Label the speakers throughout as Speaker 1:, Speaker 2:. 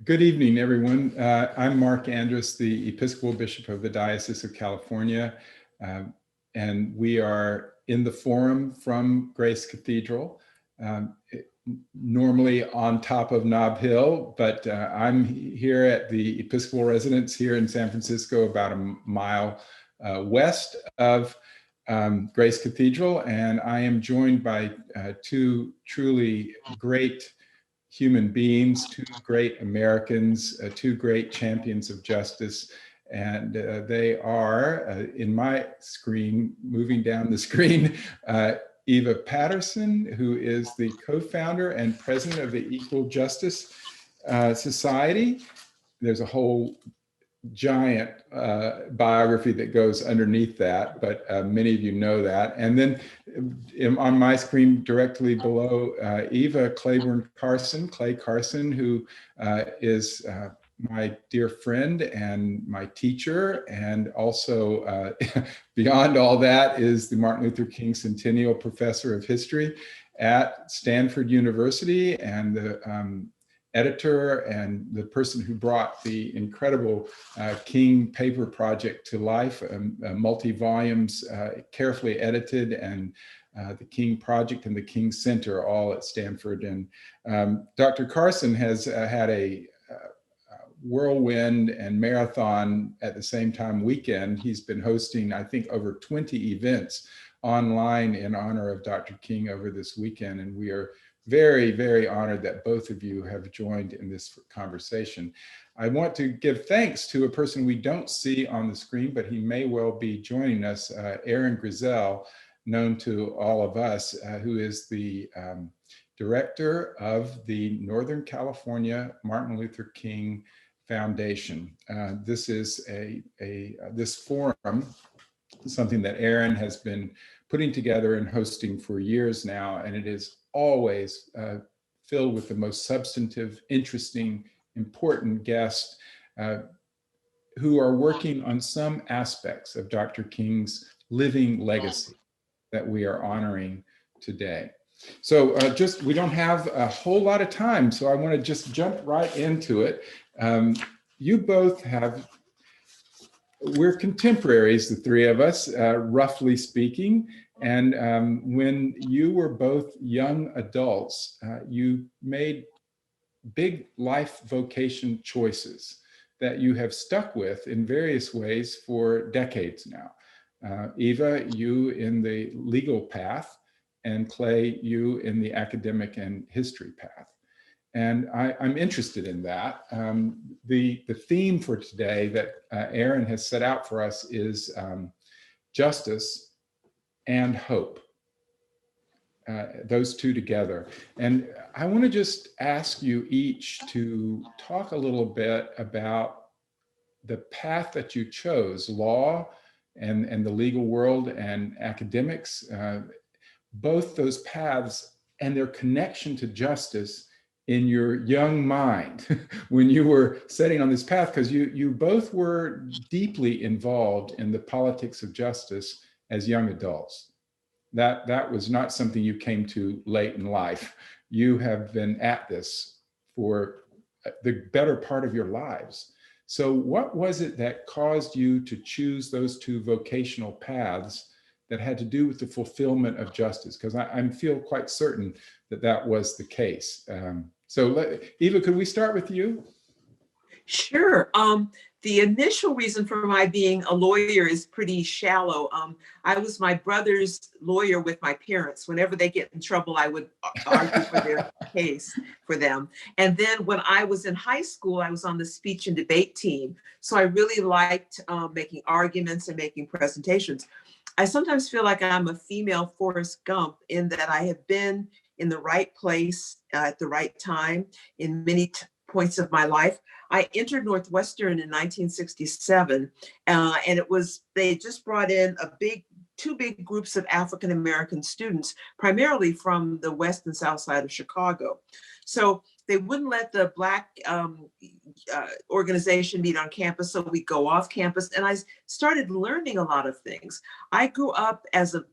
Speaker 1: Good evening, everyone. I'm Marc Andrus, the Episcopal Bishop of the Diocese of California, and we are in the forum from Grace Cathedral, normally on top of Nob Hill, but I'm here at the Episcopal residence here in San Francisco, about a mile west of Grace Cathedral, and I am joined by two truly great human beings, two great Americans, two great champions of justice. And they are, in my screen, moving down the screen, Eva Paterson, who is the co-founder and president of the Equal Justice Society. There's a whole giant biography that goes underneath that, but many of you know that. And then on my screen directly below Eva, Clayborne Carson, Clay Carson, who is my dear friend and my teacher, and also beyond all that is the Martin Luther King Centennial Professor of History at Stanford University, and the editor and the person who brought the incredible King paper project to life, multi-volumes, carefully edited, and the King Project and the King Center, all at Stanford. And Dr. Carson has had a whirlwind and marathon at the same time weekend. He's been hosting, I think, over 20 events online in honor of Dr. King over this weekend, and we are very, very honored that both of you have joined in this conversation. I want to give thanks to a person we don't see on the screen, but he may well be joining us, Aaron Grizel, known to all of us, who is the director of the Northern California Martin Luther King Foundation. This is this forum, something that Aaron has been putting together and hosting for years now, and it is always filled with the most substantive, interesting, important guests who are working on some aspects of Dr. King's living legacy that we are honoring today. So we don't have a whole lot of time, so I want to just jump right into it. You both we're contemporaries, the three of us, roughly speaking. And when you were both young adults, you made big life vocation choices that you have stuck with in various ways for decades now. Eva, you in the legal path, and Clay, you in the academic and history path. And I'm interested in that. The theme for today that Aaron has set out for us is justice and hope, those two together. And I want to just ask you each to talk a little bit about the path that you chose, law and the legal world and academics, both those paths and their connection to justice in your young mind when you were setting on this path, because you both were deeply involved in the politics of justice as young adults. That was not something you came to late in life. You have been at this for the better part of your lives. So what was it that caused you to choose those two vocational paths that had to do with the fulfillment of justice? Because I feel quite certain that that was the case. Eva, could we start with you?
Speaker 2: Sure. The initial reason for my being a lawyer is pretty shallow. I was my brother's lawyer with my parents. Whenever they get in trouble, I would argue for their case for them. And then when I was in high school, I was on the speech and debate team. So I really liked making arguments and making presentations. I sometimes feel like I'm a female Forrest Gump in that I have been in the right place at the right time in many points of my life. I entered Northwestern in 1967, and they just brought in two big groups of African-American students, primarily from the west and south side of Chicago. So they wouldn't let the Black organization meet on campus, so we go off campus, and I started learning a lot of things. I grew up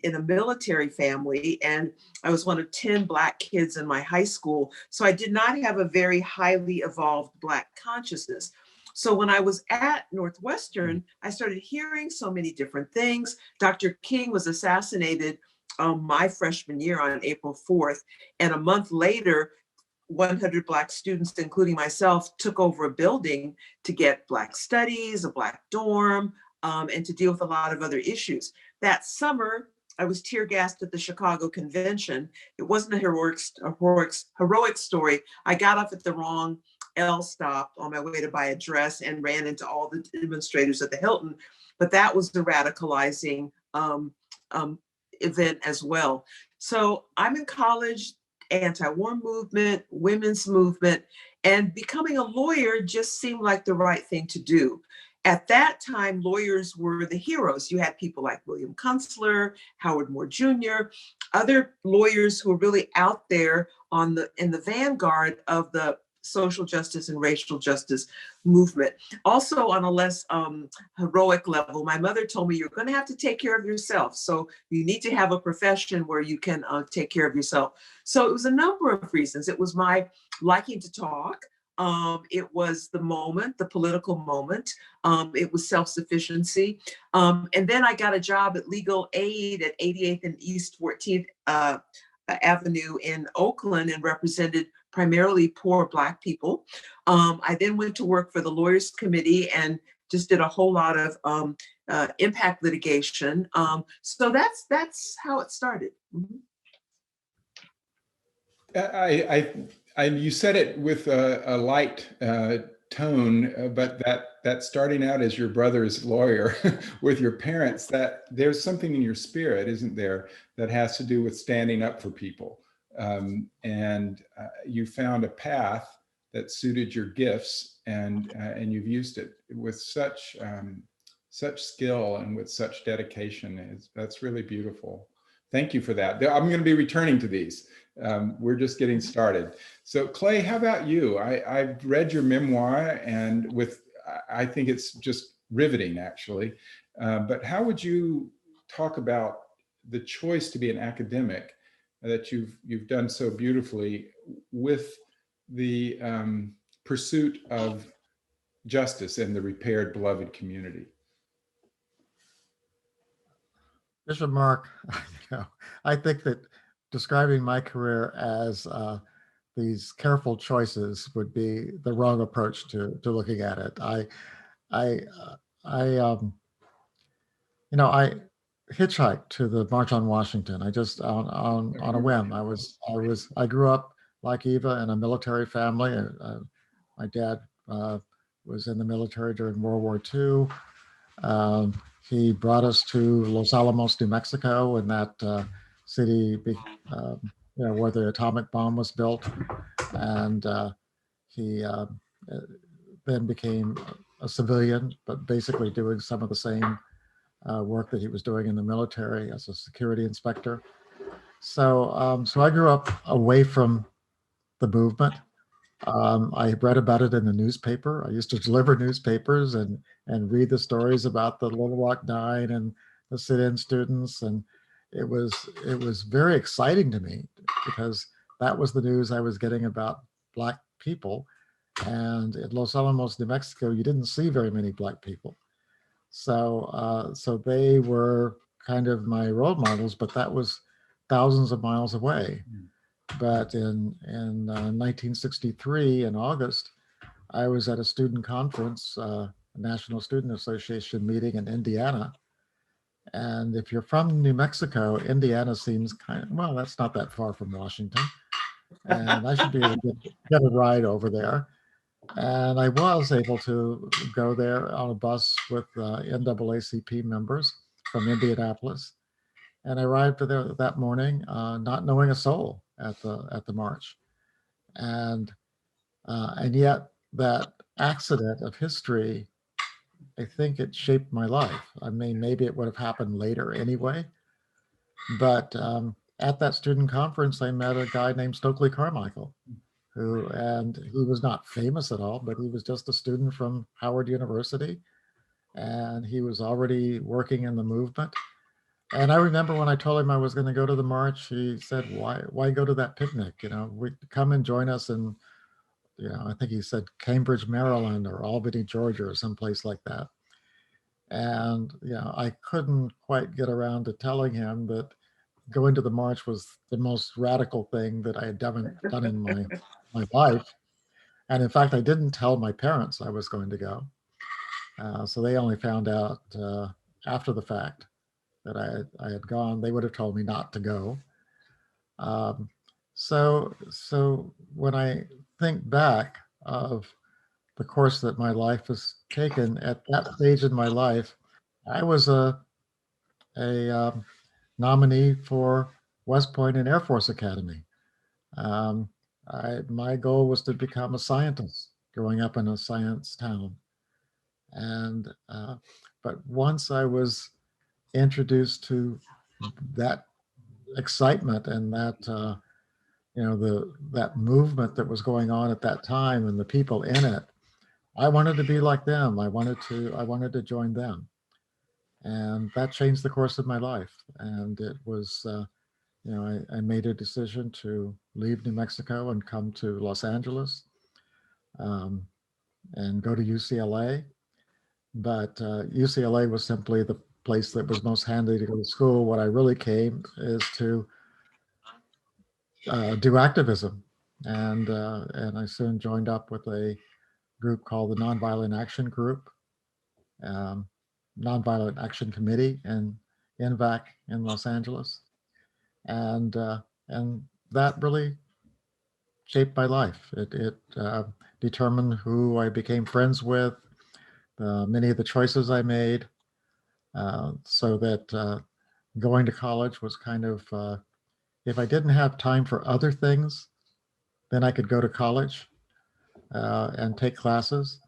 Speaker 2: in a military family, and I was one of 10 Black kids in my high school, so I did not have a very highly evolved Black consciousness. So when I was at Northwestern, I started hearing so many different things. Dr. King was assassinated my freshman year on April 4th, and a month later, 100 Black students, including myself, took over a building to get Black studies, a Black dorm, and to deal with a lot of other issues. That summer, I was tear gassed at the Chicago convention. It wasn't a heroic story. I got off at the wrong L stop on my way to buy a dress and ran into all the demonstrators at the Hilton. But that was the radicalizing event as well. So I'm in college, anti-war movement, women's movement, and becoming a lawyer just seemed like the right thing to do. At that time, lawyers were the heroes. You had people like William Kunstler, Howard Moore Jr., other lawyers who were really out there in the vanguard of the social justice and racial justice movement. Also, on a less heroic level, my mother told me, you're going to have to take care of yourself. So you need to have a profession where you can take care of yourself. So it was a number of reasons. It was my liking to talk. It was the moment, the political moment. It was self-sufficiency. And then I got a job at Legal Aid at 88th and East 14th Avenue in Oakland and represented primarily poor Black people. I then went to work for the Lawyers Committee and just did a whole lot of impact litigation. So that's how it started.
Speaker 1: You said it with a light tone, but that starting out as your brother's lawyer with your parents, that there's something in your spirit, isn't there, that has to do with standing up for people. And you found a path that suited your gifts, and you've used it with such skill and with such dedication. That's really beautiful. Thank you for that. I'm going to be returning to these. We're just getting started. So Clay, how about you? I've read your memoir, and I think it's just riveting, actually. But how would you talk about the choice to be an academic that you've done so beautifully with the pursuit of justice and the repaired beloved community?
Speaker 3: Bishop Mark, I think that describing my career as these careful choices would be the wrong approach to looking at it. I hitchhiked to the March on Washington. I just on a whim. I grew up like Eva in a military family. My dad was in the military during World War II. He brought us to Los Alamos, New Mexico, and that city, where the atomic bomb was built. And he then became a civilian, but basically doing some of the same work that he was doing in the military as a security inspector. So I grew up away from the movement. I read about it in the newspaper. I used to deliver newspapers and read the stories about the Little Rock Nine and the sit-in students, and it was very exciting to me because that was the news I was getting about Black people. And in Los Alamos, New Mexico, you didn't see very many Black people, so they were kind of my role models, but that was thousands of miles away. But in 1963, in August, I was at a student conference, a National Student Association meeting in Indiana. And if you're from New Mexico, Indiana seems well, that's not that far from Washington. And I should be able to get a ride over there. And I was able to go there on a bus with NAACP members from Indianapolis. And I arrived there that morning, not knowing a soul at the march, and yet that accident of history, I think it shaped my life. I mean, maybe it would have happened later anyway, but at that student conference, I met a guy named Stokely Carmichael, and he was not famous at all, but he was just a student from Howard University, and he was already working in the movement. And I remember when I told him I was going to go to the march, he said, why go to that picnic? We come and join us in, I think he said Cambridge, Maryland, or Albany, Georgia, or someplace like that. And, I couldn't quite get around to telling him that going to the march was the most radical thing that I had done in my life. And in fact, I didn't tell my parents I was going to go. So they only found out after the fact that I had gone. They would have told me not to go. Um, so when I think back of the course that my life has taken at that stage in my life, I was a nominee for West Point and Air Force Academy. Um, my goal was to become a scientist growing up in a science town. And, but once I was introduced to that excitement and that, that movement that was going on at that time and the people in it, I wanted to be like them. I wanted to join them. And that changed the course of my life. And it was, I made a decision to leave New Mexico and come to Los Angeles um, and go to UCLA. But UCLA was simply the place that was most handy to go to school. What I really came is to do activism. And I soon joined up with a group called the Nonviolent Action Group, um, Nonviolent Action Committee in NVAC in Los Angeles. And that really shaped my life. It determined who I became friends with, many of the choices I made, so that going to college was kind of, if I didn't have time for other things, then I could go to college and take classes.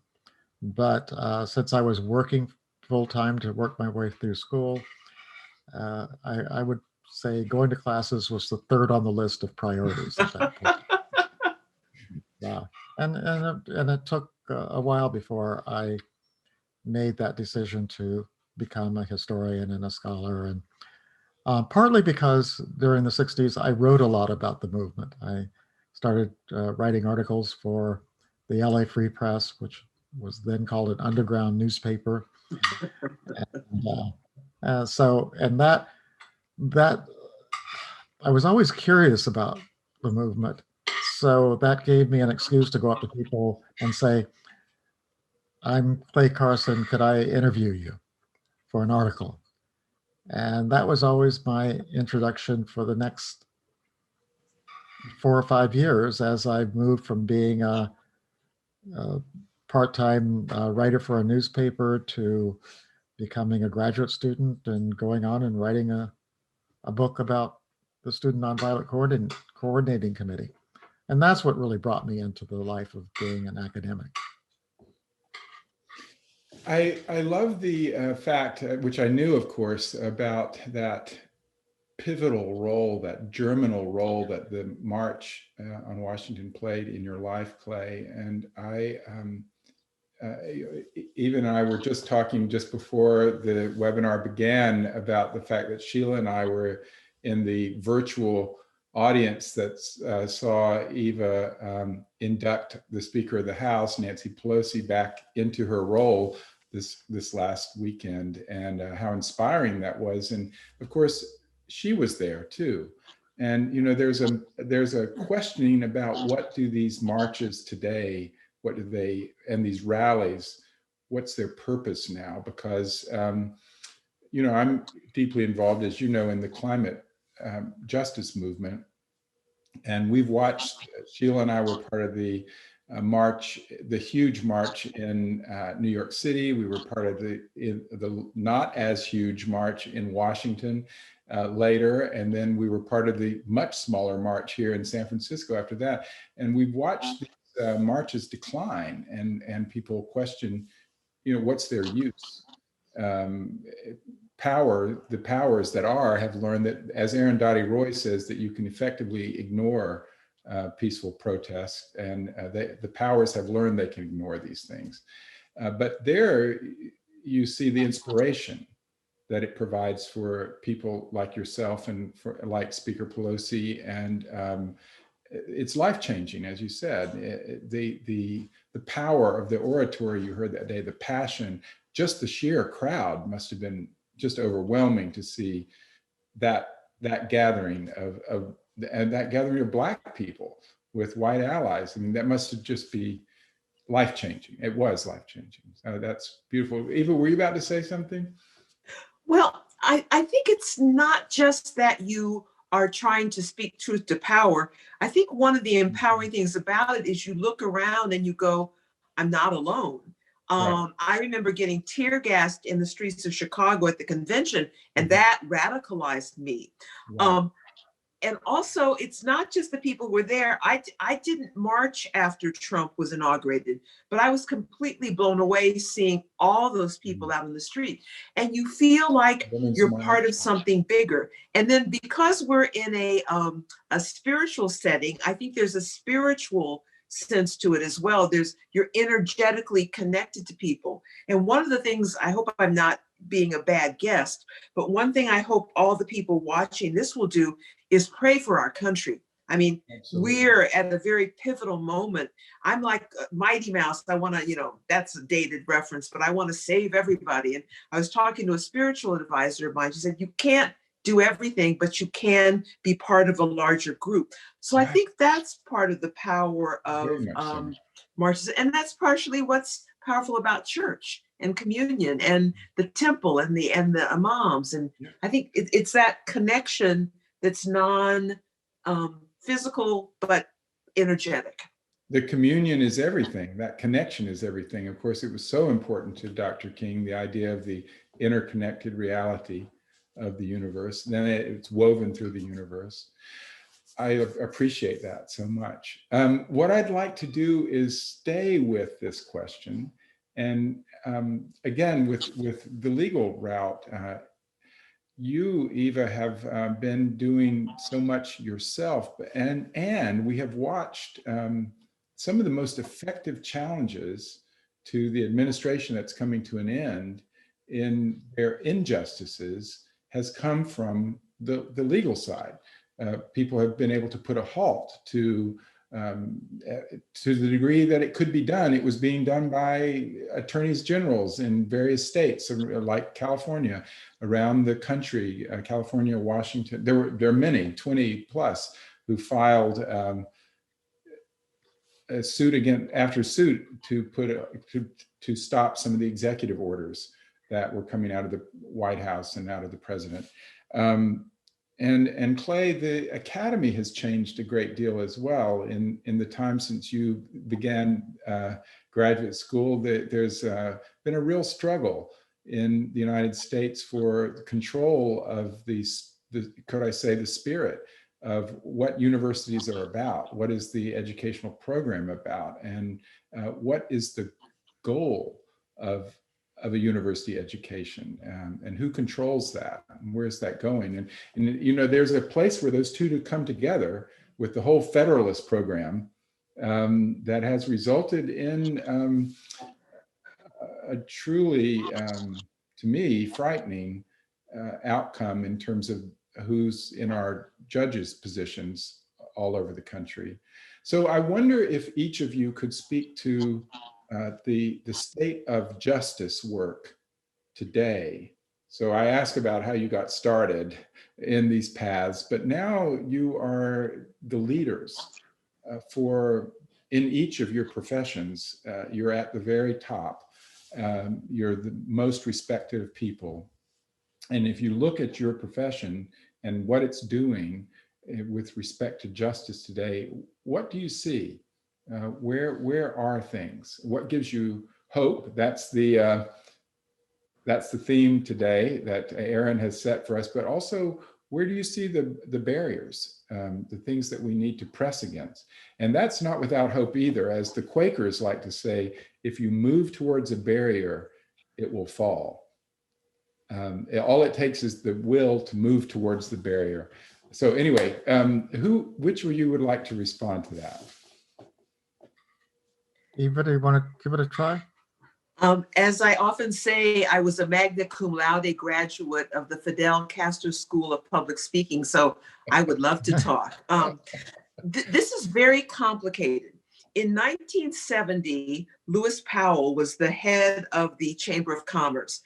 Speaker 3: But since I was working full time to work my way through school, I would say going to classes was the third on the list of priorities at that point. And it took a while before I made that decision to become a historian and a scholar, and partly because during the 60s I wrote a lot about the movement. I started writing articles for the LA Free Press, which was then called an underground newspaper. And that I was always curious about the movement. So that gave me an excuse to go up to people and say, I'm Clay Carson, could I interview you for an article? And that was always my introduction for the next 4 or 5 years as I moved from being a part-time writer for a newspaper to becoming a graduate student and going on and writing a book about the Student Nonviolent Coordinating Committee. And that's what really brought me into the life of being an academic.
Speaker 1: I love the fact, which I knew, of course, about that pivotal role, that germinal role that the March on Washington played in your life, Clay. And Eva and I were just talking just before the webinar began about the fact that Sheila and I were in the virtual audience that saw Eva induct the Speaker of the House, Nancy Pelosi, back into her role this last weekend, and how inspiring that was. And of course, she was there too. And there's a questioning about what do these marches today, what do they, and these rallies, what's their purpose now? Because I'm deeply involved, as you know, in the climate justice movement. And we've watched, Sheila and I were part of the march, the huge march in New York City. We were part of the not as huge march in Washington later. And then we were part of the much smaller march here in San Francisco after that. And we've watched these marches decline, and people question, what's their use? The powers that are have learned that, as Arundhati Roy says, that you can effectively ignore peaceful protests, and the powers have learned they can ignore these things. But there you see the inspiration that it provides for people like yourself and for like Speaker Pelosi, and it's life-changing, as you said. The power of the oratory you heard that day, the passion, just the sheer crowd must have been just overwhelming to see that gathering of Black people with white allies. I mean, that must have just be life-changing. It was life-changing. That's beautiful. Eva, were you about to say something?
Speaker 2: Well, I think it's not just that you are trying to speak truth to power. I think one of the empowering things about it is you look around and you go, I'm not alone.
Speaker 1: Right.
Speaker 2: I remember getting tear gassed in the streets of Chicago at the convention, and that radicalized me.
Speaker 1: Wow.
Speaker 2: And also, it's not just the people who were there. I didn't march after Trump was inaugurated, but I was completely blown away seeing all those people out in the street. And you feel like you're part of something bigger. And then because we're in a spiritual setting, I think there's a spiritual sense to it as well. You're energetically connected to people. And one of the things, I hope I'm not being a bad guest, but one thing I hope all the people watching this will do is pray for our country. I mean, absolutely. We're at a very pivotal moment. I'm like Mighty Mouse. I want to, that's a dated reference, but I want to save everybody. And I was talking to a spiritual advisor of mine. She said, you can't do everything, but you can be part of a larger group. So right. I think that's part of the power of marches. And that's partially what's powerful about church and communion and the temple and the imams. And I think it's that connection that's non-physical, but energetic.
Speaker 1: The communion is everything. That connection is everything. Of course, it was so important to Dr. King, the idea of the interconnected reality of the universe. Then it's woven through the universe. I appreciate that so much. What I'd like to do is stay with this question. And again, with the legal route, you, Eva, have been doing so much yourself, and we have watched some of the most effective challenges to the administration that's coming to an end in their injustices has come from the legal side. People have been able to put a halt to the degree that it could be done. It was being done by attorneys generals in various states, like California, around the country, California, Washington. There are many, 20 plus, who filed a suit after suit to stop some of the executive orders that were coming out of the White House and out of the president. And Clay, the Academy has changed a great deal as well in the time since you began graduate school. There's been a real struggle in the United States for control of could I say, the spirit of what universities are about. What is the educational program about? And what is the goal of a university education, and who controls that, and where's that going? And there's a place where those two come together with the whole Federalist program that has resulted in a truly, to me, frightening outcome in terms of who's in our judges' positions all over the country. So I wonder if each of you could speak to the state of justice work today. So I asked about how you got started in these paths, but now you are the leaders in each of your professions. You're at the very top. You're the most respected of people. And if you look at your profession and what it's doing with respect to justice today, what do you see? Where are things? What gives you hope? That's the theme today that Aaron has set for us. But also, where do you see the barriers, the things that we need to press against? And that's not without hope either. As the Quakers like to say, if you move towards a barrier, it will fall. All it takes is the will to move towards the barrier. So anyway, which of you would like to respond to that?
Speaker 3: Eva, do you want to give it a try?
Speaker 2: As I often say, I was a magna cum laude graduate of the Fidel Castro School of Public Speaking, so I would love to talk. This is very complicated. In 1970, Lewis Powell was the head of the Chamber of Commerce.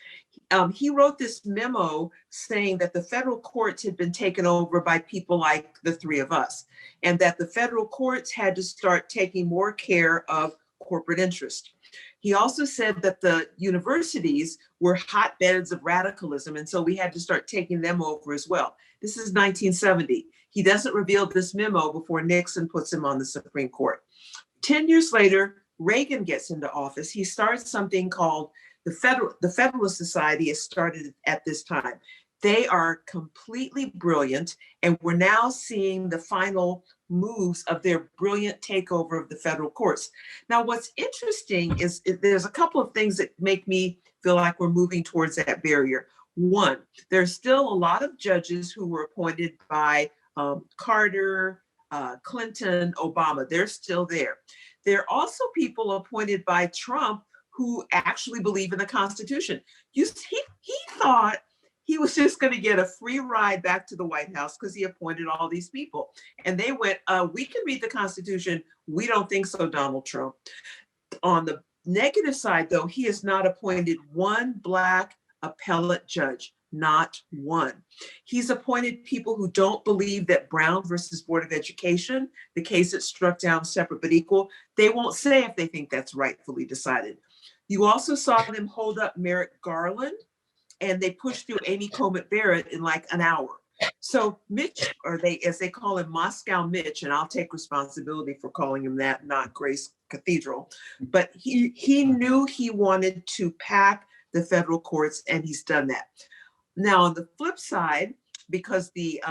Speaker 2: He wrote this memo saying that the federal courts had been taken over by people like the three of us, and that the federal courts had to start taking more care of corporate interest. He also said that the universities were hotbeds of radicalism, and so we had to start taking them over as well. This is 1970. He doesn't reveal this memo before Nixon puts him on the Supreme Court. 10 years later, Reagan gets into office. He starts something called the Federalist Society is started at this time. They are completely brilliant, and we're now seeing the final moves of their brilliant takeover of the federal courts. Now, what's interesting is there's a couple of things that make me feel like we're moving towards that barrier. One, there's still a lot of judges who were appointed by Carter, Clinton, Obama. They're still there. There are also people appointed by Trump who actually believe in the Constitution. He thought he was just going to get a free ride back to the White House because he appointed all these people. And they went, we can read the Constitution. We don't think so, Donald Trump. On the negative side, though, he has not appointed one Black appellate judge, not one. He's appointed people who don't believe that Brown versus Board of Education, the case that struck down separate but equal, they won't say if they think that's rightfully decided. You also saw them hold up Merrick Garland, and they pushed through Amy Coney Barrett in like an hour. So Mitch, or as they call him, Moscow Mitch, and I'll take responsibility for calling him that, not Grace Cathedral, but he knew he wanted to pack the federal courts, and he's done that. Now, on the flip side, because the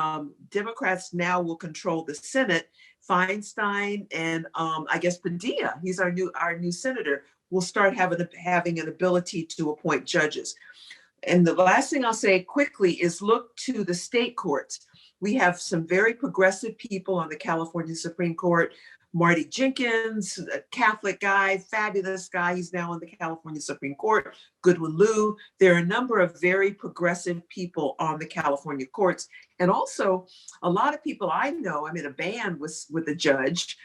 Speaker 2: Democrats now will control the Senate, Feinstein and I guess Padilla, he's our new senator, will start having an ability to appoint judges. And the last thing I'll say quickly is look to the state courts. We have some very progressive people on the California Supreme Court. Marty Jenkins, a Catholic guy, fabulous guy. He's now on the California Supreme Court. Goodwin Liu. There are a number of very progressive people on the California courts. And also a lot of people I know, I'm in a band with a judge.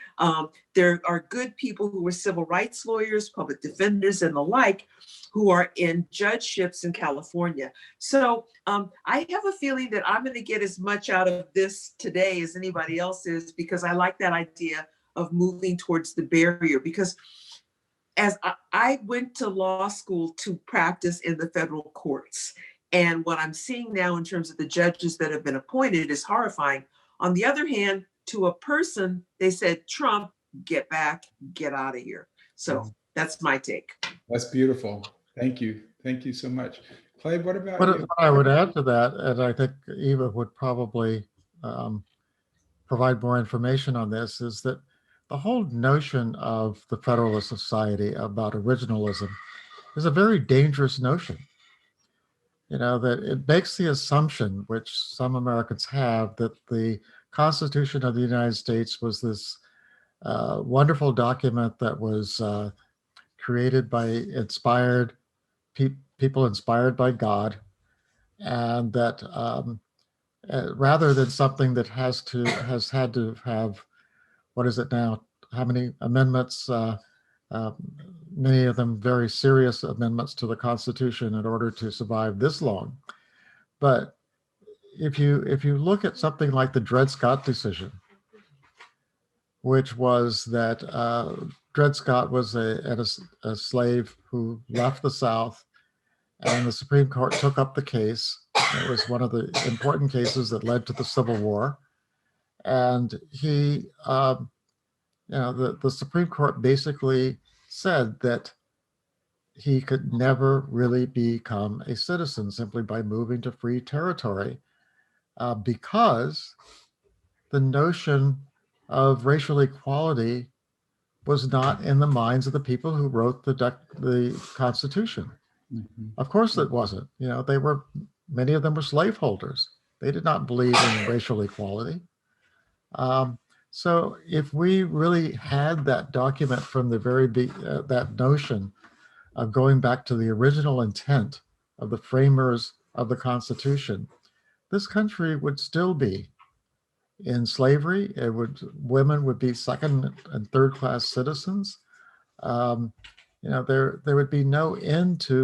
Speaker 2: There are good people who were civil rights lawyers, public defenders, and the like, who are in judgeships in California. So I have a feeling that I'm going to get as much out of this today as anybody else is, because I like that idea of moving towards the barrier. Because as I went to law school to practice in the federal courts, and what I'm seeing now in terms of the judges that have been appointed is horrifying. On the other hand, to a person, they said, Trump, get back, get out of here. So that's my take.
Speaker 1: That's beautiful. Thank you. Thank you so much. Clay, what about you?
Speaker 3: What I would add to that, and I think Eva would probably provide more information on this, is that the whole notion of the Federalist Society about originalism is a very dangerous notion. You know, that it makes the assumption, which some Americans have, that the Constitution of the United States was this wonderful document that was created by inspired people inspired by God, and that rather than something that has had to have, what is it now? How many amendments? Many of them very serious amendments to the Constitution in order to survive this long. But if you look at something like the Dred Scott decision, which was that Dred Scott was a slave who left the South, and the Supreme Court took up the case. It was one of the important cases that led to the Civil War. And he, the Supreme Court basically said that he could never really become a citizen simply by moving to free territory, because the notion of racial equality was not in the minds of the people who wrote the Constitution. Mm-hmm. Of course it wasn't. You know, many of them were slaveholders. They did not believe in racial equality. So if we really had that document from the that notion of going back to the original intent of the framers of the Constitution, this country would still be in slavery. Women would be second and third class citizens. There would be no end to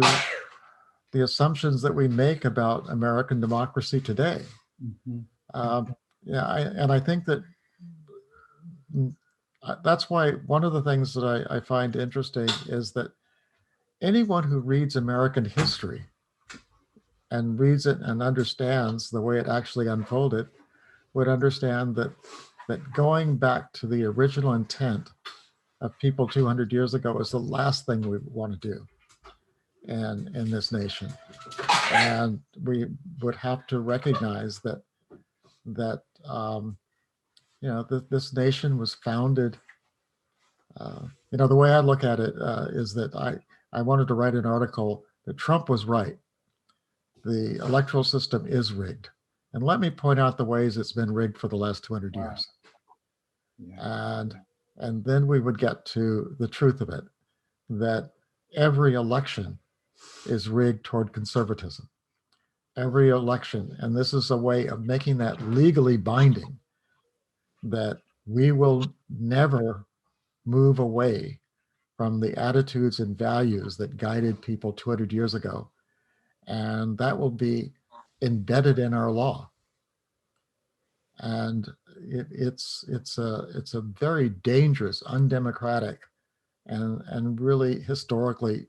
Speaker 3: the assumptions that we make about American democracy today.
Speaker 1: Mhm.
Speaker 3: I think that that's why one of the things that I find interesting is that anyone who reads American history and reads it and understands the way it actually unfolded would understand that going back to the original intent of people 200 years ago is the last thing we want to do in this nation. And we would have to recognize that this nation was founded. The way I look at it is that I wanted to write an article that Trump was right. The electoral system is rigged. And let me point out the ways it's been rigged for the last 200 years. Yeah. And then we would get to the truth of it, that every election is rigged toward conservatism. Every election, and this is a way of making that legally binding, that we will never move away from the attitudes and values that guided people 200 years ago. And that will be embedded in our law. And it's a very dangerous, undemocratic, and really historically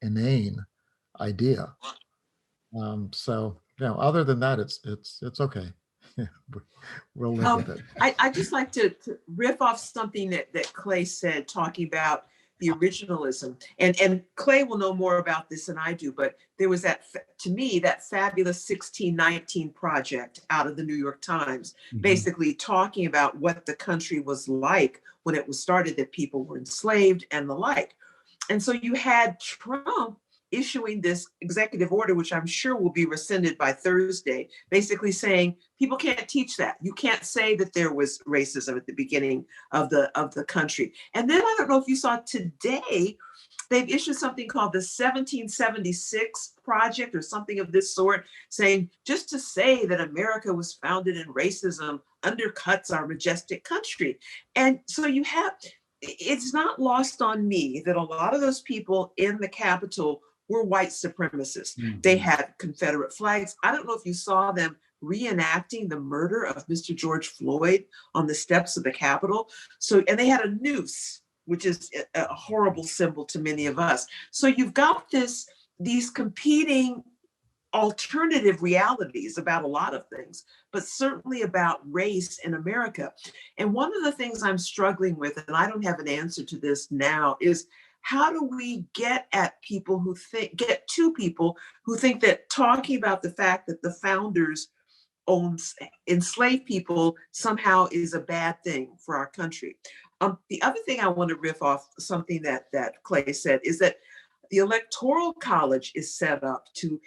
Speaker 3: inane idea. Other than that, it's okay. We'll live with it.
Speaker 2: I just like to riff off something that Clay said, talking about the originalism. And Clay will know more about this than I do, but there was that fabulous 1619 project out of the New York Times, basically talking about what the country was like when it was started, that people were enslaved and the like. And so you had Trump issuing this executive order, which I'm sure will be rescinded by Thursday, basically saying people can't teach that. You can't say that there was racism at the beginning of the country. And then I don't know if you saw today, they've issued something called the 1776 Project or something of this sort, saying just to say that America was founded in racism undercuts our majestic country. And so it's not lost on me that a lot of those people in the Capitol were white supremacists. They had Confederate flags. I don't know if you saw them reenacting the murder of Mr. George Floyd on the steps of the Capitol. And they had a noose, which is a horrible symbol to many of us. So you've got these competing alternative realities about a lot of things, but certainly about race in America. And one of the things I'm struggling with, and I don't have an answer to this now, is how do we get to people who think that talking about the fact that the founders owned enslaved people somehow is a bad thing for our country. The other thing I want to riff off something that Clay said is that the Electoral College was set up to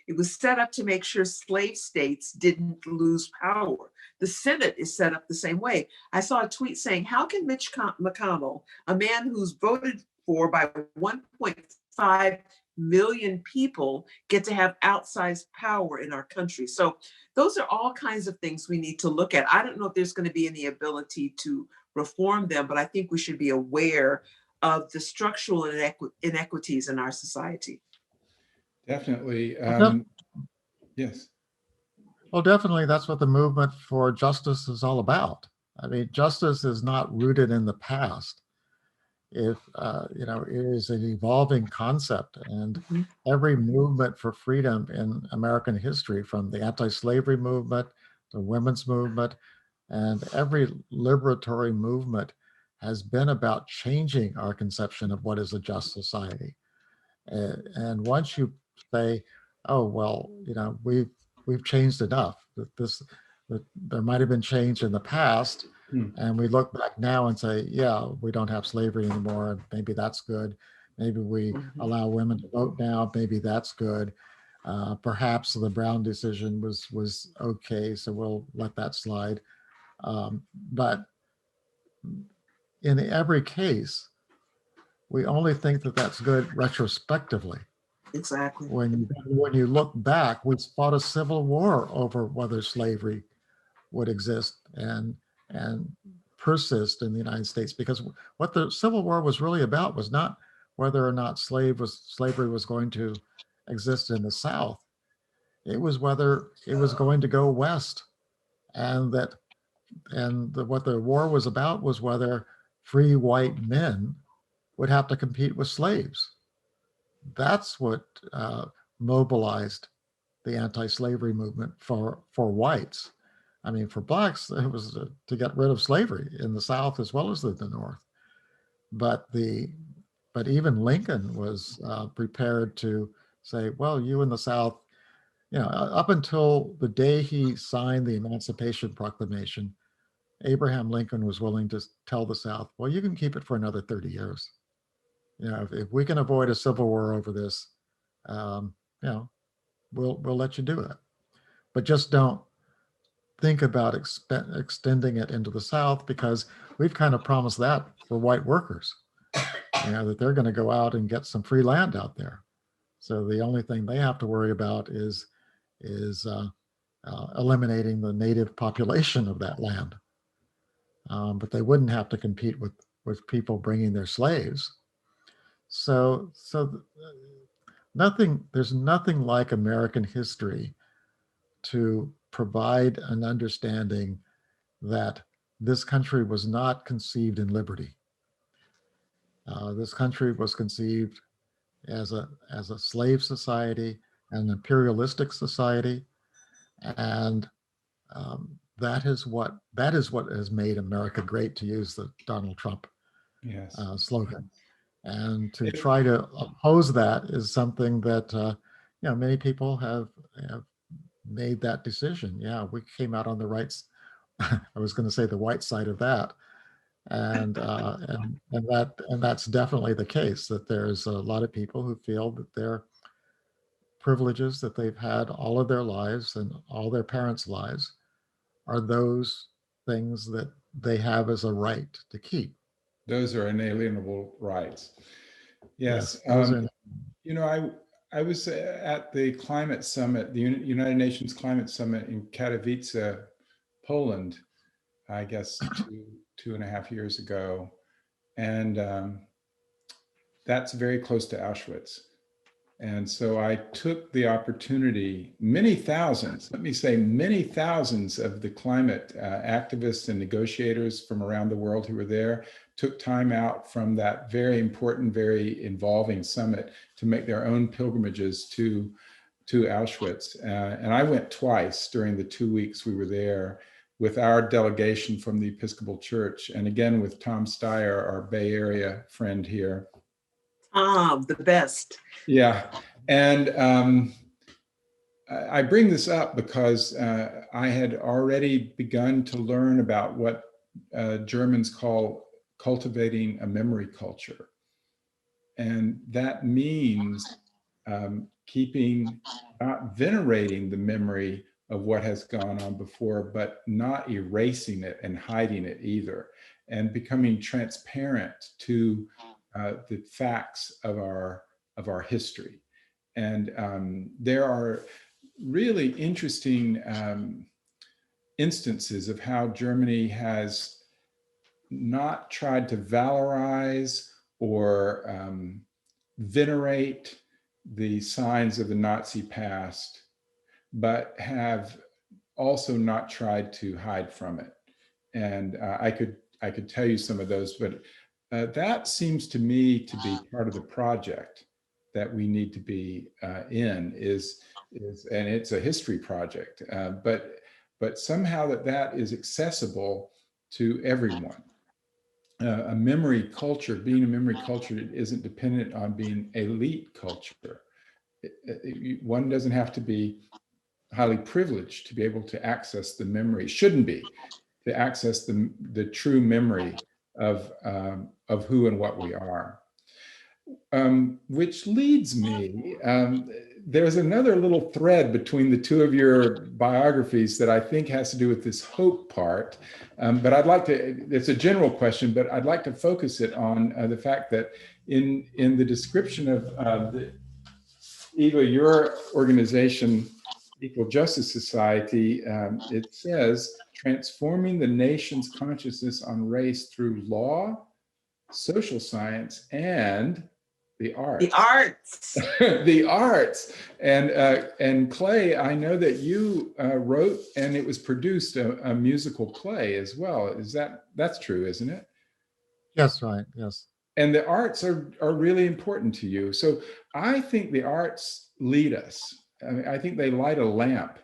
Speaker 2: make sure slave states didn't lose power. The Senate is set up the same way. I saw a tweet saying, how can Mitch McConnell, a man who's voted for by 1.5 million people, get to have outsized power in our country? So those are all kinds of things we need to look at. I don't know if there's going to be any ability to reform them, but I think we should be aware of the structural inequities in our society.
Speaker 1: Definitely. Yes.
Speaker 3: Well, definitely, that's what the movement for justice is all about. I mean, justice is not rooted in the past. It is an evolving concept, and every movement for freedom in American history, from the anti-slavery movement, the women's movement, and every liberatory movement, has been about changing our conception of what is a just society. And once you say, oh, well, we've changed enough, that there might have been change in the past, and we look back now and say, yeah, we don't have slavery anymore, maybe that's good. Maybe we allow women to vote now, maybe that's good. Perhaps the Brown decision was okay, so we'll let that slide. But in every case, we only think that that's good retrospectively.
Speaker 2: Exactly.
Speaker 3: When you look back, we fought a civil war over whether slavery would exist and persist in the United States, because what the Civil War was really about was not whether or not slavery was going to exist in the South. It was whether it was going to go west, and what the war was about was whether free white men would have to compete with slaves. That's what mobilized the anti-slavery movement for whites. I mean, for blacks, it was to get rid of slavery in the South as well as the North. But even Lincoln was prepared to say, well, you in the South, up until the day he signed the Emancipation Proclamation, Abraham Lincoln was willing to tell the South, well, you can keep it for another 30 years. If we can avoid a civil war over this, um, we'll let you do it. But just don't think about extending it into the South, because we've kind of promised that for white workers, that they're going to go out and get some free land out there. So the only thing they have to worry about is eliminating the native population of that land. But they wouldn't have to compete with people bringing their slaves. So there's nothing like American history to provide an understanding that this country was not conceived in liberty. This country was conceived as a slave society, an imperialistic society, and that is what has made America great, to use the Donald Trump slogan. And to try to oppose that is something that many people have made that decision. Yeah, we came out on the right. I was going to say the white side of that, and that's definitely the case. That there's a lot of people who feel that their privileges that they've had all of their lives and all their parents' lives are those things that they have as a right to keep.
Speaker 1: Those are inalienable rights. Yes. I was at the climate summit, the United Nations Climate Summit in Katowice, Poland, I guess 2.5 years ago. And that's very close to Auschwitz. And so I took the opportunity, many thousands of the climate activists and negotiators from around the world who were there, took time out from that very important, very involving summit to make their own pilgrimages to Auschwitz. And I went twice during the 2 weeks we were there with our delegation from the Episcopal Church. And again, with Tom Steyer, our Bay Area friend here.
Speaker 2: The best.
Speaker 1: Yeah. And I bring this up because I had already begun to learn about what Germans call cultivating a memory culture. And that means not venerating the memory of what has gone on before, but not erasing it and hiding it either, and becoming transparent to the facts of our history. And there are really interesting instances of how Germany has not tried to valorize or venerate the signs of the Nazi past, but have also not tried to hide from it. And I could tell you some of those, but that seems to me to be part of the project that we need to be in, and it's a history project, but somehow that is accessible to everyone. A memory culture, being a memory culture, isn't dependent on being elite culture. One doesn't have to be highly privileged to be able to access the memory, shouldn't be, to access the true memory of who and what we are. Which leads me there's another little thread between the two of your biographies that I think has to do with this hope part. But I'd like to, it's a general question, but I'd like to focus it on the fact that in the description of Eva, your organization, Equal Justice Society, it says, transforming the nation's consciousness on race through law, social science, and the arts.
Speaker 2: The arts.
Speaker 1: The arts. And Clay, I know that you wrote and it was produced a musical play as well. That's true, isn't it?
Speaker 3: Yes, right. Yes.
Speaker 1: And the arts are really important to you. So I think the arts lead us. I mean, I think they light a lamp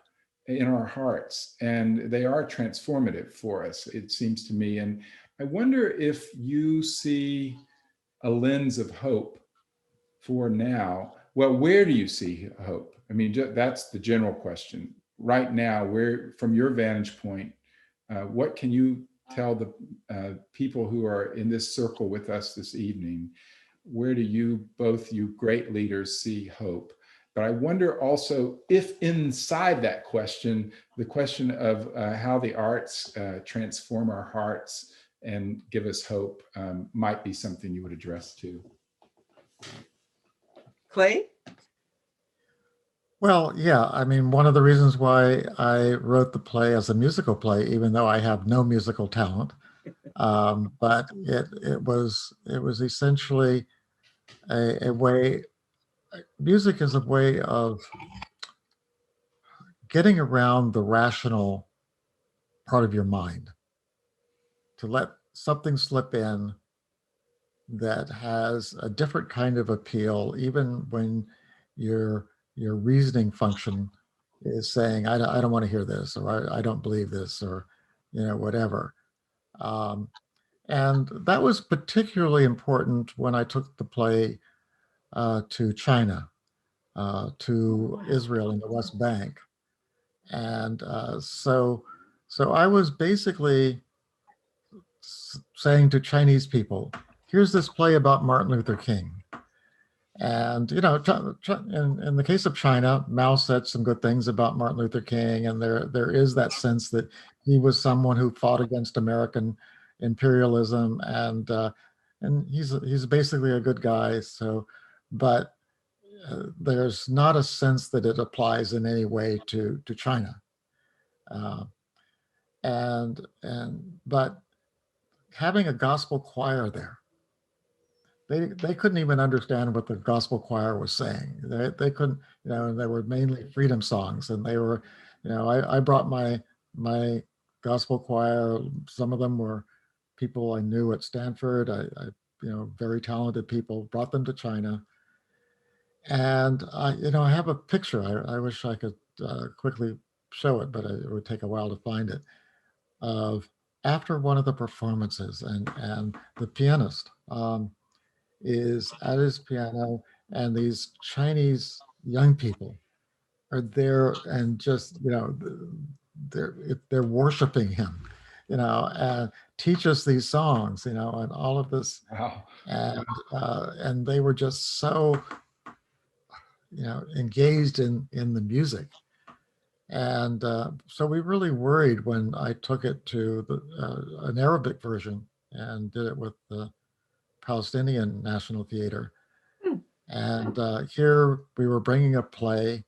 Speaker 1: in our hearts, and they are transformative for us, it seems to me. And I wonder if you see a lens of hope for now. Well, where do you see hope? I mean, that's the general question. Right now, where, from your vantage point, what can you tell the people who are in this circle with us this evening? Where do you, both you great leaders, see hope? But I wonder also if inside that question, the question of how the arts transform our hearts and give us hope might be something you would address too.
Speaker 2: Clay?
Speaker 3: Well, yeah, I mean, one of the reasons why I wrote the play as a musical play, even though I have no musical talent, but it was essentially a way. Music is a way of getting around the rational part of your mind, to let something slip in that has a different kind of appeal, even when your reasoning function is saying, I don't want to hear this, or I don't believe this, or whatever. And that was particularly important when I took the play to China, to Israel and the West Bank. And so I was basically saying to Chinese people, here's this play about Martin Luther King. And, in the case of China, Mao said some good things about Martin Luther King. And there is that sense that he was someone who fought against American imperialism. And he's basically a good guy. So, but there's not a sense that it applies in any way to China. But having a gospel choir there, they couldn't even understand what the gospel choir was saying. They couldn't, they were mainly freedom songs, and they were, I brought my gospel choir. Some of them were people I knew at Stanford. I very talented people. Brought them to China, and I have a picture. I wish I could quickly show it, but it would take a while to find it. Of after one of the performances, and the pianist is at his piano, and these Chinese young people are there, and just they're worshiping him, and teach us these songs, and all of this.
Speaker 1: Wow.
Speaker 3: And they were just so engaged in the music. And so we really worried when I took it to an Arabic version and did it with the Palestinian National Theater. And here we were bringing a play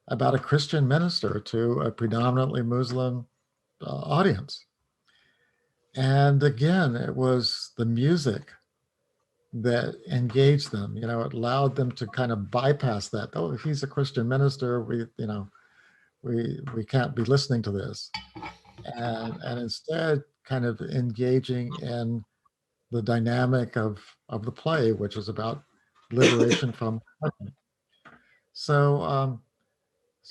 Speaker 3: about a Christian minister to a predominantly Muslim audience. And again, it was the music that engaged them. It allowed them to kind of bypass that. Oh, he's a Christian minister. We can't be listening to this, and instead kind of engaging in the dynamic of the play, which is about liberation from oppression. So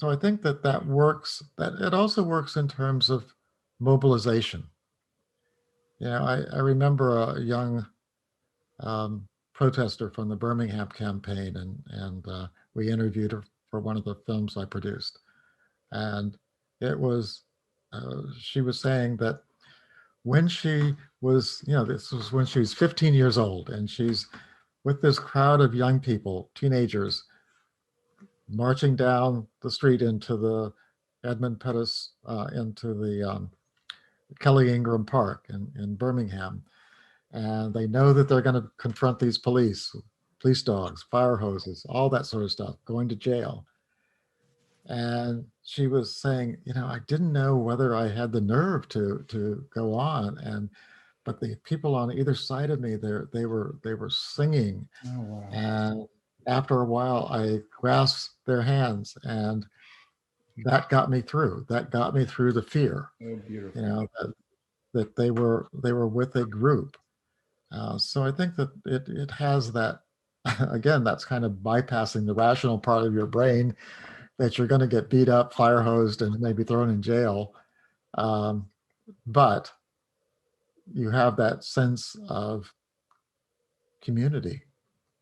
Speaker 3: I think that works. That it also works in terms of mobilization. I remember a young protester from the Birmingham campaign, and we interviewed her for one of the films I produced. And it was, she was saying that when she was, this was when she was 15 years old, and she's with this crowd of young people, teenagers, marching down the street into the Edmund Pettus, into the Kelly Ingram Park in Birmingham. And they know that they're going to confront these police dogs, fire hoses, all that sort of stuff, going to jail. And she was saying, I didn't know whether I had the nerve to go on. But the people on either side of me, they were singing.
Speaker 1: Oh, wow.
Speaker 3: And after a while, I grasped their hands, and that got me through. That got me through the fear.
Speaker 1: Oh, beautiful.
Speaker 3: That they were with a group. So I think that it has that. Again, that's kind of bypassing the rational part of your brain, that you're going to get beat up, fire hosed, and maybe thrown in jail. But you have that sense of community,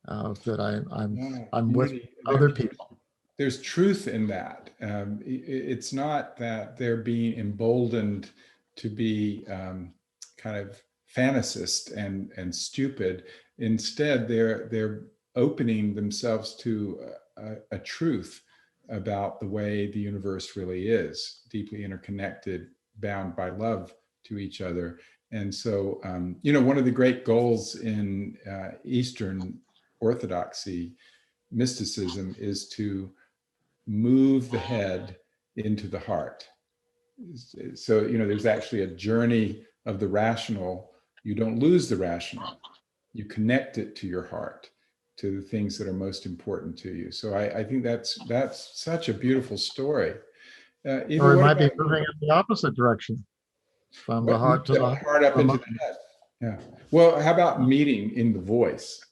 Speaker 3: that I'm with other people.
Speaker 1: There's truth in that. It's not that they're being emboldened to be kind of fantasist and stupid. Instead, they're opening themselves to a truth about the way the universe really is, deeply interconnected, bound by love to each other. And so, one of the great goals in Eastern Orthodoxy mysticism is to move the head into the heart. So, there's actually a journey of the rational. You don't lose the rational. You connect it to your heart, to the things that are most important to you. So I think that's such a beautiful story.
Speaker 3: Or it might be moving in the opposite direction, from the heart to the
Speaker 1: heart up into the head. Yeah. Well, how about meeting in the voice?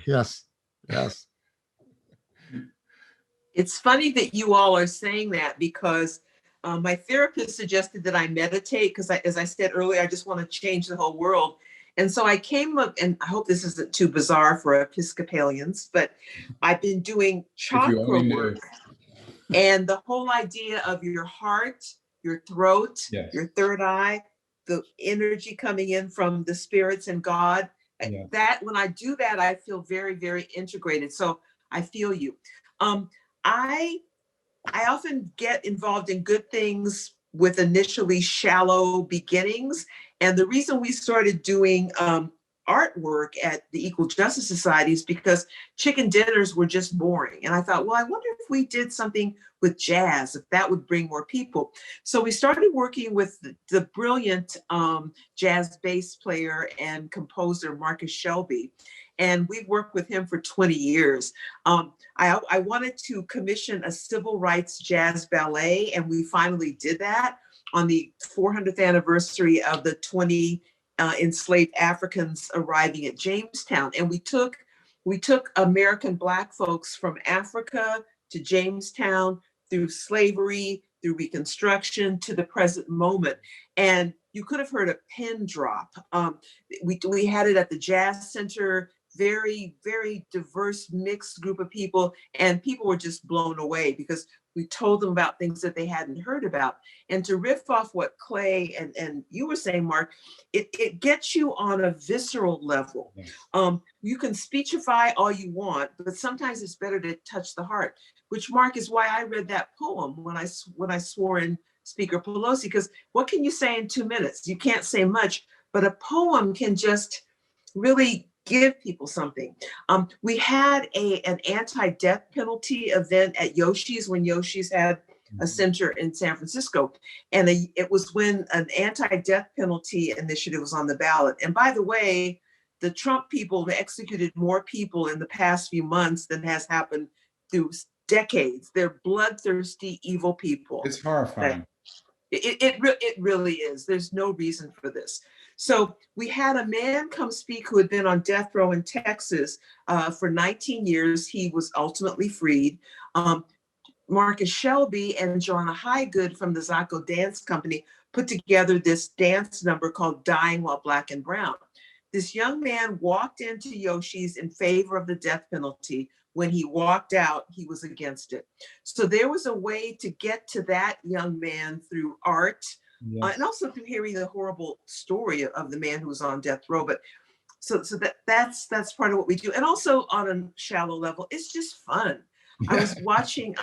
Speaker 3: Yes.
Speaker 2: It's funny that you all are saying that, because my therapist suggested that I meditate, because as I said earlier, I just want to change the whole world. And so I came up, and I hope this isn't too bizarre for Episcopalians, but I've been doing chakra work. And the whole idea of your heart, your throat,
Speaker 1: yes,
Speaker 2: your third eye, the energy coming in from the spirits and God, yes, that when I do that, I feel very, very integrated. So I feel you. I often get involved in good things with initially shallow beginnings. And the reason we started doing artwork at the Equal Justice Society is because chicken dinners were just boring. And I thought, well, I wonder if we did something with jazz, if that would bring more people. So we started working with the brilliant jazz bass player and composer, Marcus Shelby. And we've worked with him for 20 years. I wanted to commission a civil rights jazz ballet, and we finally did that on the 400th anniversary of the 20 enslaved Africans arriving at Jamestown. And we took American Black folks from Africa to Jamestown, through slavery, through Reconstruction, to the present moment. And you could have heard a pin drop. We had it at the Jazz Center, very, very diverse, mixed group of people, and people were just blown away because we told them about things that they hadn't heard about. And to riff off what Clay and you were saying, Mark, it gets you on a visceral level. Yes. You can speechify all you want, but sometimes it's better to touch the heart, which, Mark, is why I read that poem when I swore in Speaker Pelosi, because what can you say in 2 minutes? You can't say much, but a poem can just really give people something. We had an anti-death penalty event at Yoshi's when Yoshi's had a center in San Francisco. And it was when an anti-death penalty initiative was on the ballot. And by the way, the Trump people executed more people in the past few months than has happened through decades. They're bloodthirsty, evil people.
Speaker 1: It's horrifying.
Speaker 2: It really is. There's no reason for this. So we had a man come speak who had been on death row in Texas for 19 years. He was ultimately freed. Marcus Shelby and Joanna Highgood from the Zacco Dance Company put together this dance number called Dying While Black and Brown. This young man walked into Yoshi's in favor of the death penalty. When he walked out, he was against it. So there was a way to get to that young man through art. Yes. And also through hearing the horrible story of the man who was on death row. But so that's part of what we do. And also on a shallow level, it's just fun. I was watching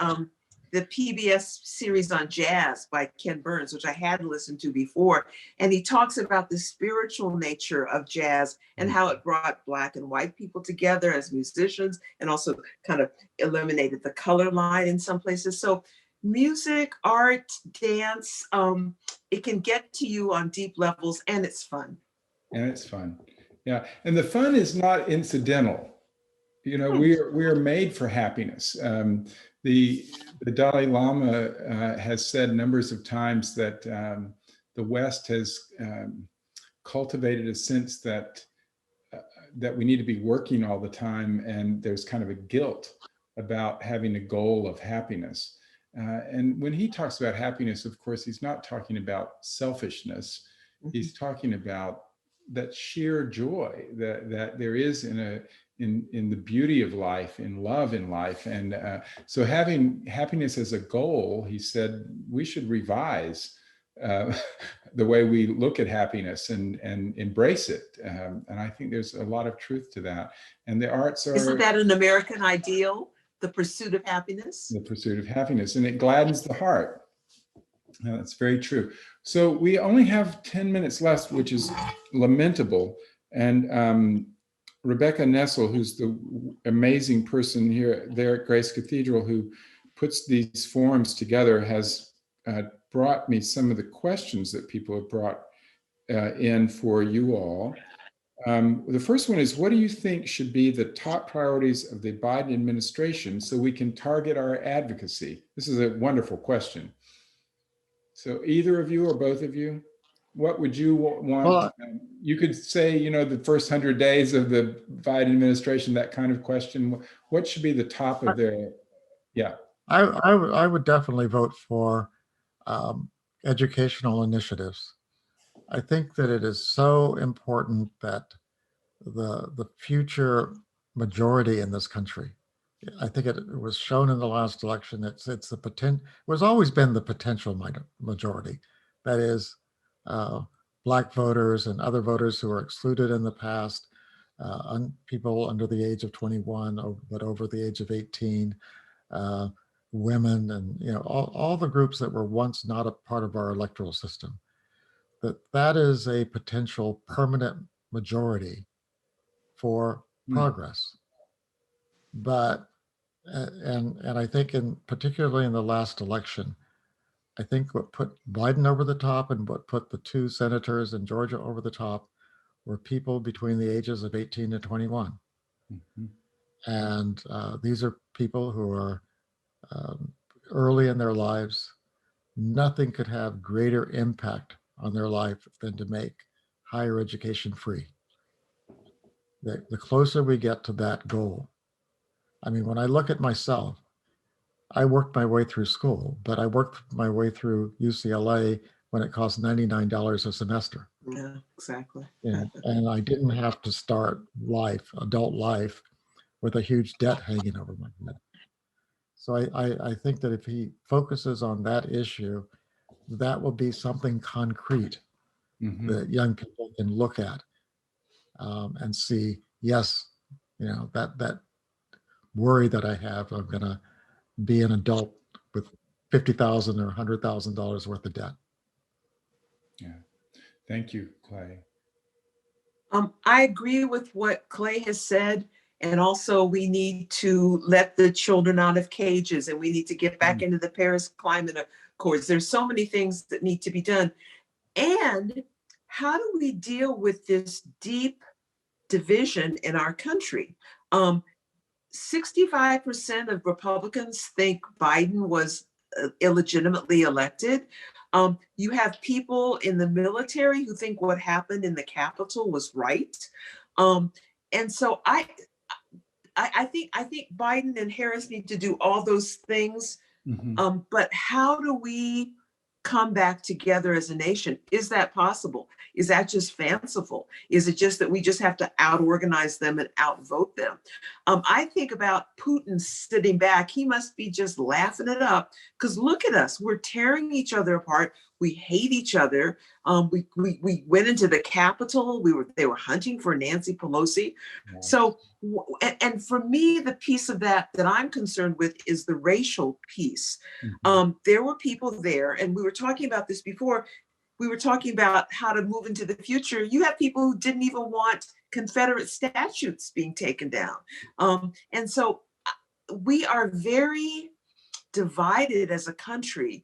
Speaker 2: the PBS series on jazz by Ken Burns, which I hadn't listened to before. And he talks about the spiritual nature of jazz and how it brought Black and white people together as musicians and also kind of eliminated the color line in some places. So music, art, dance, it can get to you on deep levels, and it's fun.
Speaker 1: And it's fun. Yeah. And the fun is not incidental. You know, we are made for happiness. The Dalai Lama has said numbers of times that the West has cultivated a sense that that we need to be working all the time, and there's kind of a guilt about having a goal of happiness. And when he talks about happiness, of course, he's not talking about selfishness. He's talking about that sheer joy that there is in the beauty of life, in love in life. And so having happiness as a goal, he said, we should revise the way we look at happiness and embrace it. And I think there's a lot of truth to that. And the arts are—
Speaker 2: Isn't that an American ideal, the pursuit of happiness?
Speaker 1: The pursuit of happiness, and it gladdens the heart. That's very true. So we only have 10 minutes left, which is lamentable. And Rebecca Nessel, who's the amazing person there at Grace Cathedral who puts these forums together, has brought me some of the questions that people have brought in for you all. The first one is, what do you think should be the top priorities of the Biden administration so we can target our advocacy? This is a wonderful question. So either of you or both of you, what would you want?
Speaker 3: Well,
Speaker 1: you could say, you know, the first 100 days of the Biden administration, that kind of question. What should be the top of their— yeah.
Speaker 3: I would definitely vote for educational initiatives. I think that it is so important that the future majority in this country, I think it was shown in the last election, it's the potential, it was always been the potential majority. That is, Black voters and other voters who were excluded in the past, people under the age of 21, but over the age of 18, women, and you know, all the groups that were once not a part of our electoral system. That is a potential permanent majority for progress. But and I think particularly in the last election, I think what put Biden over the top and what put the two senators in Georgia over the top were people between the ages of 18 and 21. And these are people who are early in their lives. Nothing could have greater impact on their life than to make higher education free. The closer we get to that goal. I mean, when I look at myself, I worked my way through school, but I worked my way through UCLA when it cost $99 a semester.
Speaker 2: Yeah, exactly.
Speaker 3: And I didn't have to start adult life, with a huge debt hanging over my head. So I think that if he focuses on that issue, that will be something concrete that young people can look at and see, yes, you know, that worry that I have, I'm going to be an adult with $50,000 or $100,000 worth of debt.
Speaker 1: Yeah. Thank you, Clay.
Speaker 2: I agree with what Clay has said. And also we need to let the children out of cages, and we need to get back into the Paris Climate Accords. There's so many things that need to be done. And how do we deal with this deep division in our country? 65% of Republicans think Biden was illegitimately elected. You have people in the military who think what happened in the Capitol was right. And so I think Biden and Harris need to do all those things. But how do we come back together as a nation? Is that possible? Is that just fanciful? Is it just that we just have to out-organize them and outvote them? I think about Putin sitting back. He must be just laughing it up, because look at us. We're tearing each other apart. We hate each other. We went into the Capitol. They were hunting for Nancy Pelosi.
Speaker 1: Yeah.
Speaker 2: So, and for me, the piece of that I'm concerned with is the racial piece. There were people there, and we were talking about this before. We were talking about how to move into the future. You have people who didn't even want Confederate statues being taken down. And so we are very divided as a country.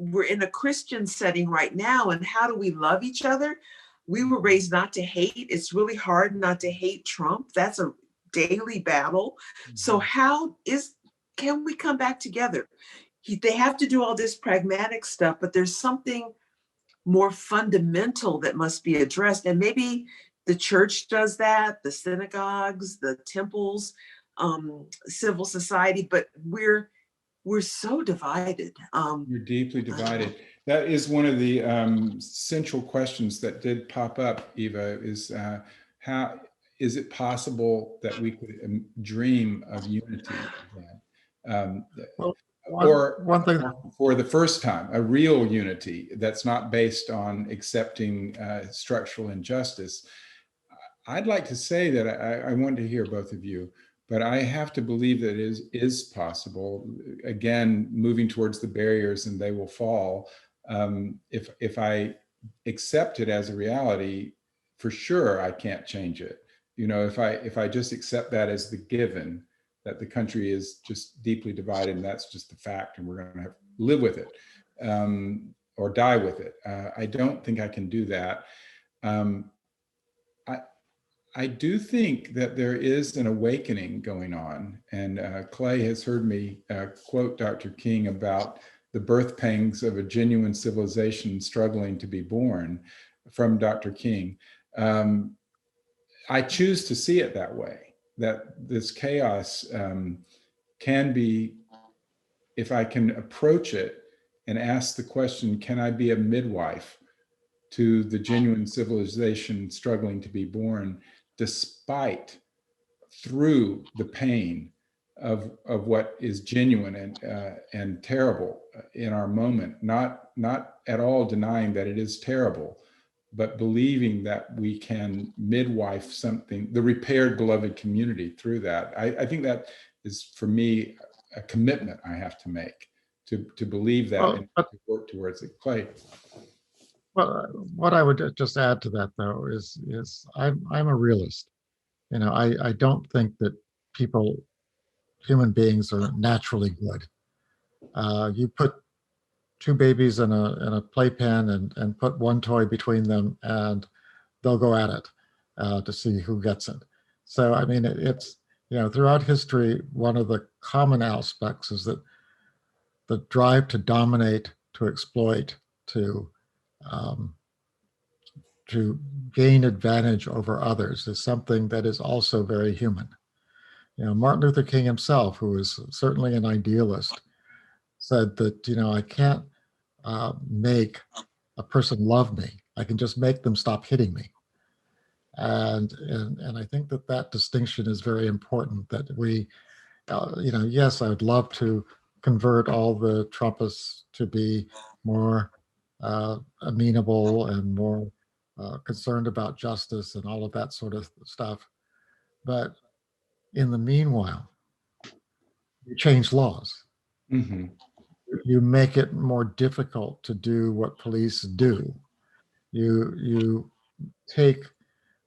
Speaker 2: We're in a Christian setting right now, and how do we love each other? We were raised not to hate. It's really hard not to hate Trump. That's a daily battle. So can we come back together? They have to do all this pragmatic stuff, but there's something more fundamental that must be addressed. And maybe the church does that, the synagogues, the temples, civil society, but we're so divided.
Speaker 1: You're deeply divided. That is one of the central questions that did pop up, Eva, is how is it possible that we could dream of unity again?
Speaker 3: One thing,
Speaker 1: for the first time, a real unity that's not based on accepting structural injustice. I'd like to say that I want to hear both of you, but I have to believe that it is possible. Again, moving towards the barriers and they will fall. If I accept it as a reality, for sure I can't change it. You know, if I just accept that as the given, that the country is just deeply divided and that's just the fact and we're going to have to live with it or die with it. I don't think I can do that. I do think that there is an awakening going on, and Clay has heard me quote Dr. King about the birth pangs of a genuine civilization struggling to be born from Dr. King. I choose to see it that way, that this chaos can be, if I can approach it and ask the question, can I be a midwife to the genuine civilization struggling to be born, despite, through the pain of what is genuine and terrible in our moment, not at all denying that it is terrible, but believing that we can midwife something, the repaired beloved community through that. I think that is, for me, a commitment I have to make to believe that and to work towards it. Clay.
Speaker 3: well, what I would just add to that, though, is I'm a realist. You know, I don't think that human beings are naturally good. You put two babies in a playpen and put one toy between them, and they'll go at it to see who gets it. So, I mean, it's, you know, throughout history, one of the common aspects is that the drive to dominate, to exploit, to gain advantage over others is something that is also very human. You know, Martin Luther King himself, who was certainly an idealist, said that, you know, I can't make a person love me. I can just make them stop hitting me. And I think that distinction is very important, that we, you know, yes, I would love to convert all the Trumpists to be more amenable and more concerned about justice and all of that sort of stuff. But in the meanwhile, you change laws.
Speaker 1: Mm-hmm.
Speaker 3: You make it more difficult to do what police do. You take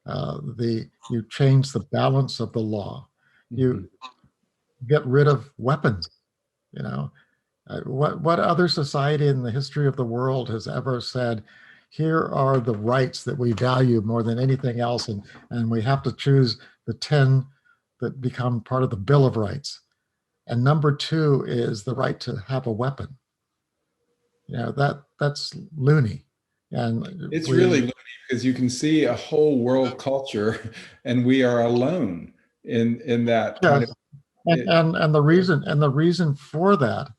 Speaker 3: you change the balance of the law. You get rid of weapons. You know, what other society in the history of the world has ever said, here are the rights that we value more than anything else, and we have to choose the 10 that become part of the Bill of Rights. And number 2 is the right to have a weapon. You know, that's loony. And
Speaker 1: it's really loony, because you can see a whole world culture and we are alone in that kind of.
Speaker 3: And the reason for that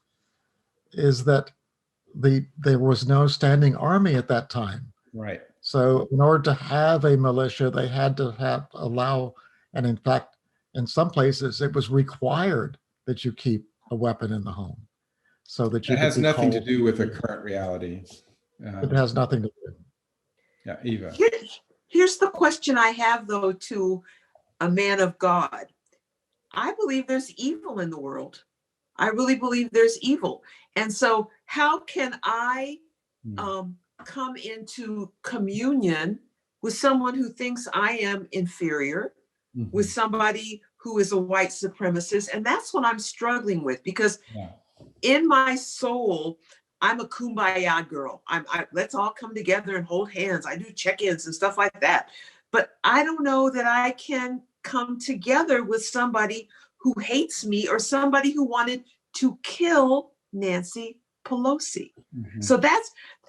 Speaker 3: is that there was no standing army at that time.
Speaker 1: Right.
Speaker 3: So in order to have a militia, they had to allow, and in fact, in some places, it was required that you keep a weapon in the home. so that you
Speaker 1: It
Speaker 3: could
Speaker 1: has
Speaker 3: be
Speaker 1: nothing to
Speaker 3: called.
Speaker 1: do with the current reality.
Speaker 3: It has nothing to do.
Speaker 1: Yeah, Eva.
Speaker 2: Here's the question I have, though, to a man of God. I believe there's evil in the world. I really believe there's evil. And so how can I come into communion with someone who thinks I am inferior, with somebody who is a white supremacist? And that's what I'm struggling with, because in my soul, I'm a kumbaya girl. Let's all come together and hold hands. I do check-ins and stuff like that. But I don't know that I can come together with somebody who hates me, or somebody who wanted to kill Nancy Pelosi. So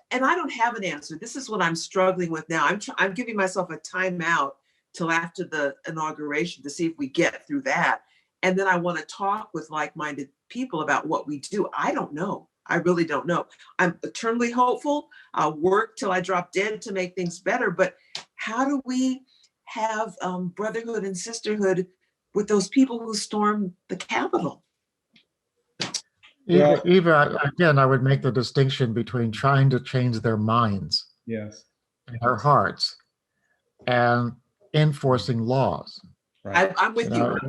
Speaker 2: and I don't have an answer. This is what I'm struggling with now. I'm giving myself a timeout till after the inauguration to see if we get through that. And then I want to talk with like-minded people about what we do. I don't know. I really don't know. I'm eternally hopeful. I'll work till I drop dead to make things better. But how do we have brotherhood and sisterhood with those people who stormed the Capitol?
Speaker 3: Eva, again, I would make the distinction between trying to change their minds and their hearts and enforcing laws.
Speaker 1: Right.
Speaker 2: I'm with you.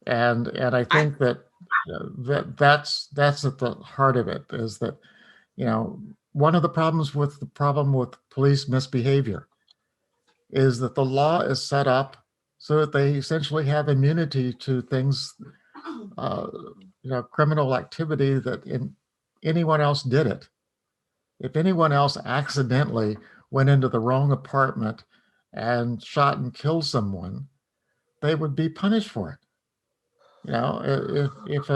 Speaker 3: And I think that's at the heart of it, is that, one of the problems with police misbehavior is that the law is set up so that they essentially have immunity to things, criminal activity that anyone else did it. If anyone else accidentally went into the wrong apartment and shot and killed someone, they would be punished for it. If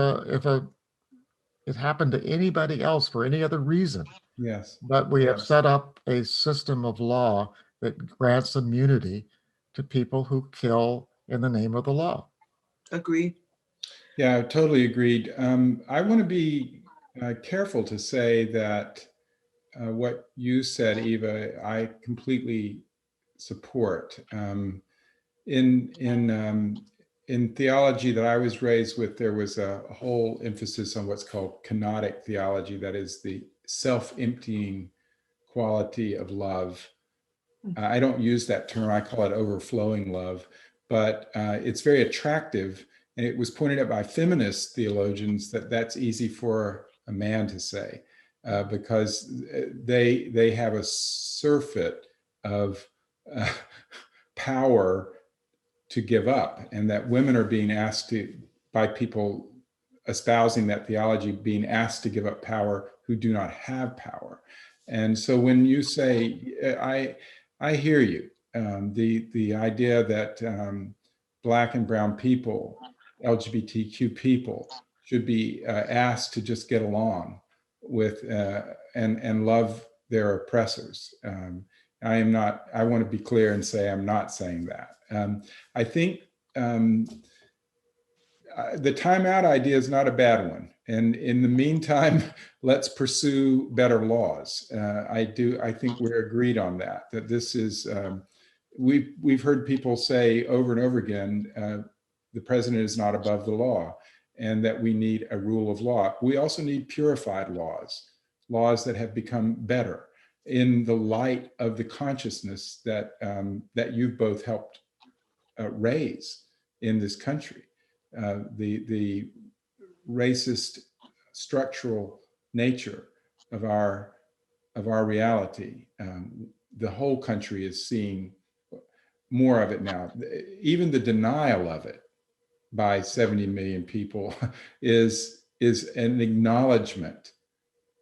Speaker 3: it happened to anybody else for any other reason.
Speaker 1: Yes.
Speaker 3: But we have set up a system of law that grants immunity to people who kill in the name of the law.
Speaker 2: Agreed.
Speaker 1: Yeah, totally agreed. I want to be careful to say that what you said, Eva, I completely support. In theology that I was raised with, there was a whole emphasis on what's called kenotic theology, that is the self-emptying quality of love. I don't use that term, I call it overflowing love, but it's very attractive. And it was pointed out by feminist theologians that that's easy for a man to say, because they have a surfeit of power to give up, and that women are being asked to, by people espousing that theology, being asked to give up power who do not have power. And so when you say, I hear you, the idea that Black and brown people, LGBTQ people, should be asked to just get along with and love their oppressors. I want to be clear and say I'm not saying that. I think the timeout idea is not a bad one. And in the meantime, let's pursue better laws. I think we're agreed on that this is, we've heard people say over and over again, the president is not above the law, and that we need a rule of law. We also need purified laws that have become better in the light of the consciousness that you've both helped raise in this country. The racist structural nature of our reality. The whole country is seeing more of it now. Even the denial of it by 70 million people is an acknowledgement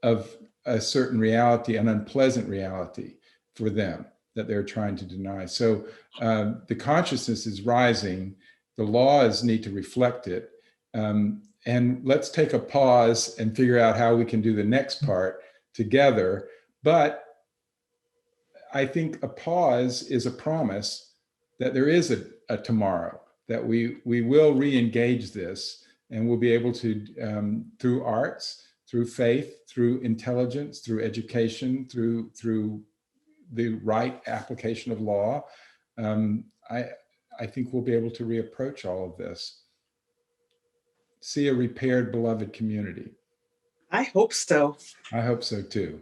Speaker 1: of a certain reality, an unpleasant reality for them that they're trying to deny. So the consciousness is rising. The laws need to reflect it. And let's take a pause and figure out how we can do the next part together. But I think a pause is a promise that there is a tomorrow, that we will re-engage this, and we'll be able to, through arts, through faith, through intelligence, through education, through the right application of law, I think we'll be able to reapproach all of this. See a repaired, beloved community.
Speaker 2: I hope so.
Speaker 1: I hope so too.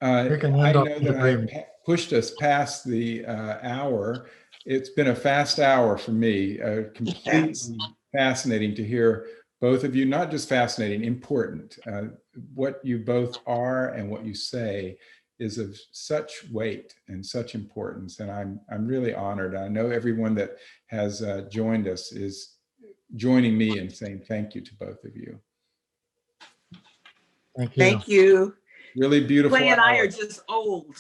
Speaker 3: We can
Speaker 1: I
Speaker 3: end up
Speaker 1: know
Speaker 3: with
Speaker 1: that
Speaker 3: agreement.
Speaker 1: I've pushed us past the hour. It's been a fast hour for me, completely fascinating to hear both of you, not just fascinating, important. What you both are and what you say is of such weight and such importance. And I'm really honored. I know everyone that has joined us is joining me in saying thank you to both of you.
Speaker 3: Thank you.
Speaker 2: Thank you.
Speaker 1: Really beautiful.
Speaker 2: Clay and I
Speaker 1: hour.
Speaker 2: are just old.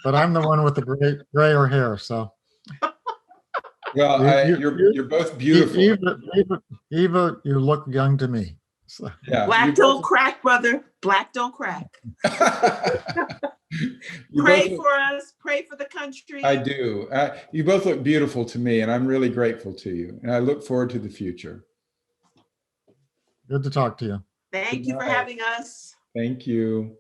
Speaker 3: But I'm the one with the grayer hair, so.
Speaker 1: Well,
Speaker 3: You-
Speaker 1: you're both beautiful.
Speaker 3: Eva, you look young to me. So.
Speaker 1: Yeah,
Speaker 2: Black don't crack, brother. Black don't crack. Pray for us. Pray for the country.
Speaker 1: I do. You both look beautiful to me, and I'm really grateful to you. And I look forward to the future.
Speaker 3: Good to talk to you.
Speaker 2: Thank you for having us.
Speaker 1: Thank you.